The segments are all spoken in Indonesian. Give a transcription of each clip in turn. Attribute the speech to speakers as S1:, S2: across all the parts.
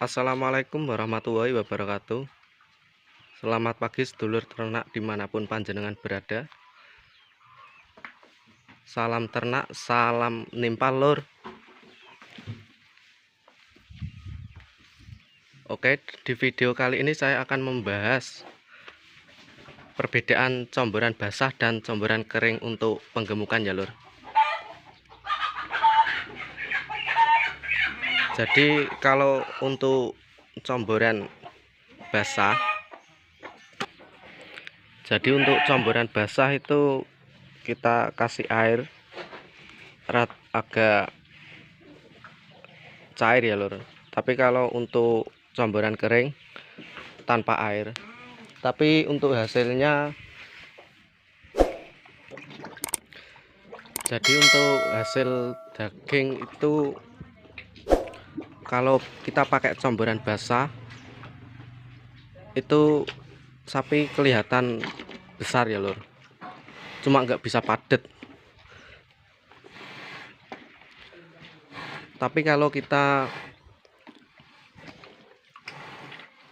S1: Assalamualaikum warahmatullahi wabarakatuh. Selamat pagi sedulur ternak dimanapun panjenengan berada. Salam ternak, salam nimpal lur. Oke, di video kali ini saya akan membahas perbedaan comboran basah dan comboran kering untuk penggemukan ya lur. Jadi kalau untuk comboran basah, itu kita kasih air agak cair ya lur. Tapi kalau untuk comboran kering tanpa air. Tapi untuk hasilnya, jadi untuk hasil daging itu kalau kita pakai comboran basah itu sapi kelihatan besar ya lur, cuma nggak bisa padat. Tapi kalau kita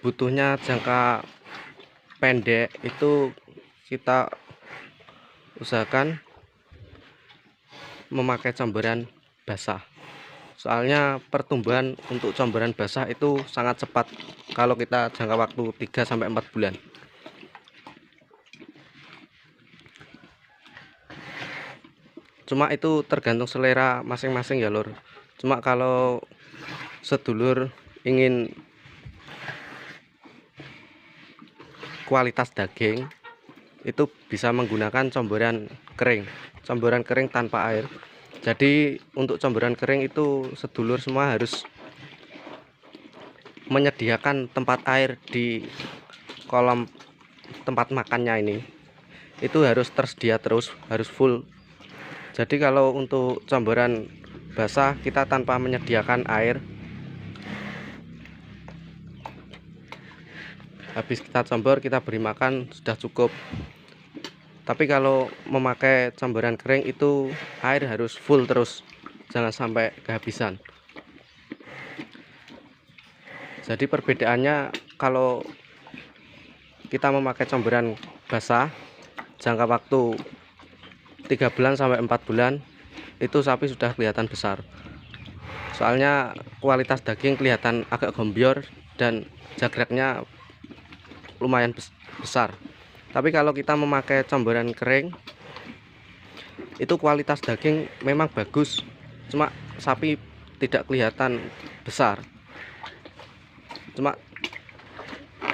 S1: butuhnya jangka pendek itu kita usahakan memakai comboran basah. Soalnya pertumbuhan untuk comboran basah itu sangat cepat kalau kita jangka waktu 3-4 bulan. Cuma itu tergantung selera masing-masing ya lur. Cuma kalau sedulur ingin kualitas daging itu bisa menggunakan comboran kering tanpa air. Jadi untuk comboran kering itu sedulur semua harus menyediakan tempat air di kolam tempat makannya ini. Itu harus tersedia terus, harus full. Jadi kalau untuk comboran basah kita tanpa menyediakan air, habis kita combor kita beri makan sudah cukup. Tapi kalau memakai comboran kering itu air harus full terus, jangan sampai kehabisan. Jadi perbedaannya, kalau kita memakai comboran basah jangka waktu 3 bulan sampai 4 bulan itu sapi sudah kelihatan besar. Soalnya kualitas daging kelihatan agak gombior dan jagreknya lumayan besar. Tapi kalau kita memakai comboran kering itu kualitas daging memang bagus, cuma sapi tidak kelihatan besar. Cuma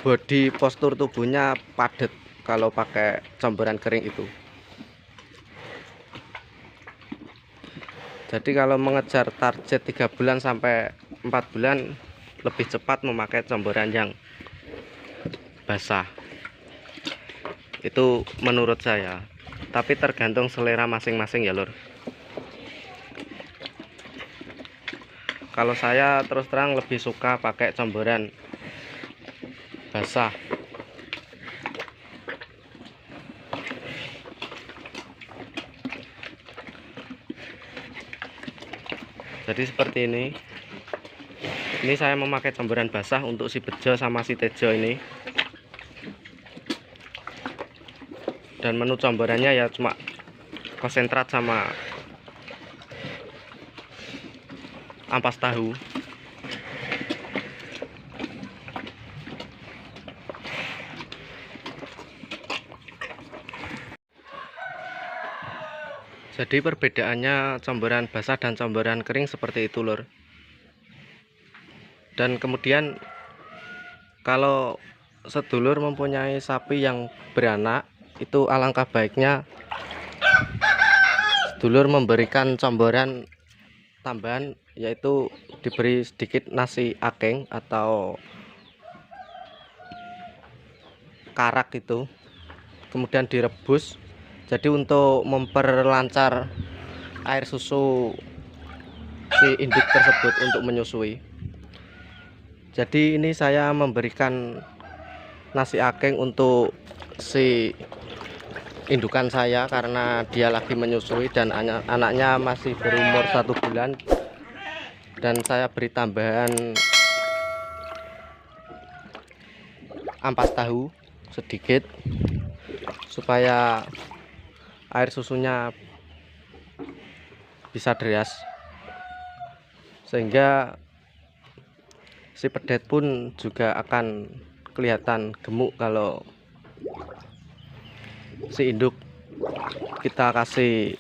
S1: body postur tubuhnya padat kalau pakai comboran kering itu. Jadi kalau mengejar target 3 bulan sampai 4 bulan lebih cepat memakai comboran yang basah. Itu menurut saya, tapi tergantung selera masing-masing ya lur. Kalau saya terus terang lebih suka pakai comboran basah. Jadi seperti ini saya memakai comboran basah untuk si bejo sama si tejo ini. Dan menu comborannya ya cuma konsentrat sama ampas tahu. Jadi perbedaannya comboran basah dan comboran kering seperti itu lur. Dan kemudian kalau sedulur mempunyai sapi yang beranak, itu alangkah baiknya sedulur memberikan comboran tambahan, yaitu diberi sedikit nasi akeng atau karak itu, kemudian direbus. Jadi untuk memperlancar air susu si induk tersebut untuk menyusui. Jadi ini saya memberikan nasi akeng untuk si indukan saya karena dia lagi menyusui dan anaknya masih berumur 1 bulan, dan saya beri tambahan ampas tahu sedikit supaya air susunya bisa deras, sehingga si pedet pun juga akan kelihatan gemuk kalau si induk kita kasih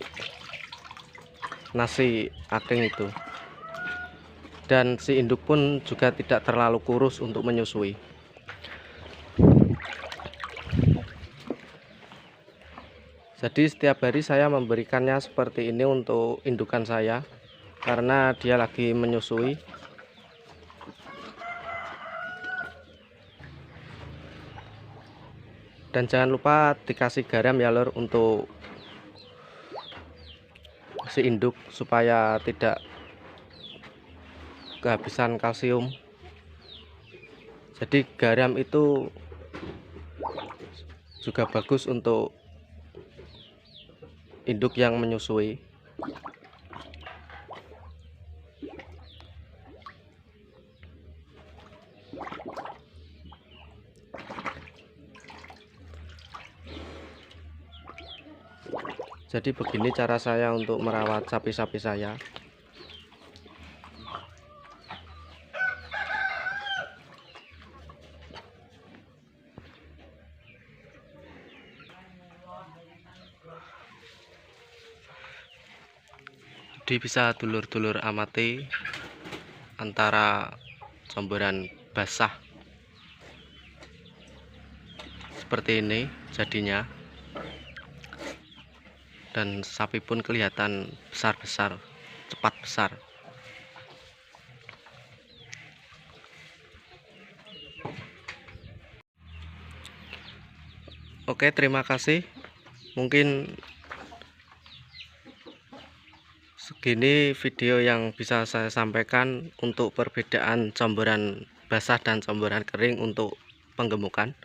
S1: nasi aking itu. Dan si induk pun juga tidak terlalu kurus untuk menyusui. Jadi setiap hari saya memberikannya seperti ini untuk indukan saya, karena dia lagi menyusui. Dan jangan lupa dikasih garam ya lor untuk si induk supaya tidak kehabisan kalsium. Jadi garam itu juga bagus untuk induk yang menyusui. Jadi begini cara saya untuk merawat sapi-sapi saya. Jadi bisa dulur-dulur amati antara comboran basah seperti ini jadinya, dan sapi pun kelihatan besar-besar, cepat besar. Oke, terima kasih. Mungkin segini video yang bisa saya sampaikan untuk perbedaan comboran basah dan comboran kering untuk penggemukan.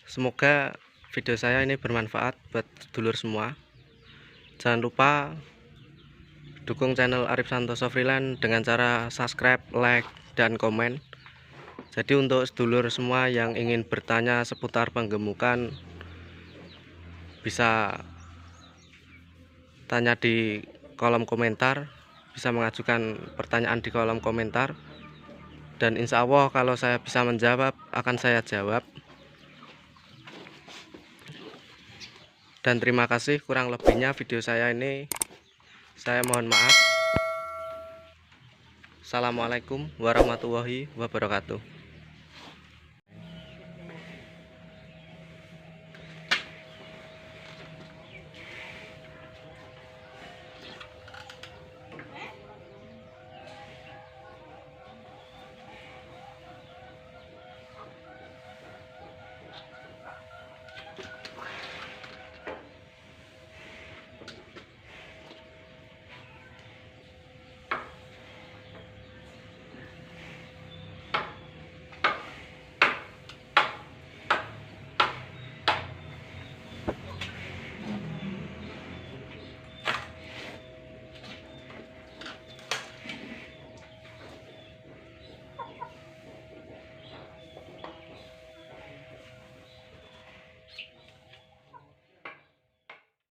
S1: Semoga video saya ini bermanfaat buat dulur semua. Jangan lupa dukung channel Arif Santoso Freelance dengan cara subscribe, like, dan komen. Jadi untuk sedulur semua yang ingin bertanya seputar penggemukan, bisa tanya di kolom komentar, bisa mengajukan pertanyaan di kolom komentar, dan insya Allah kalau saya bisa menjawab akan saya jawab. Dan terima kasih, kurang lebihnya video saya ini saya mohon maaf. Assalamualaikum warahmatullahi wabarakatuh.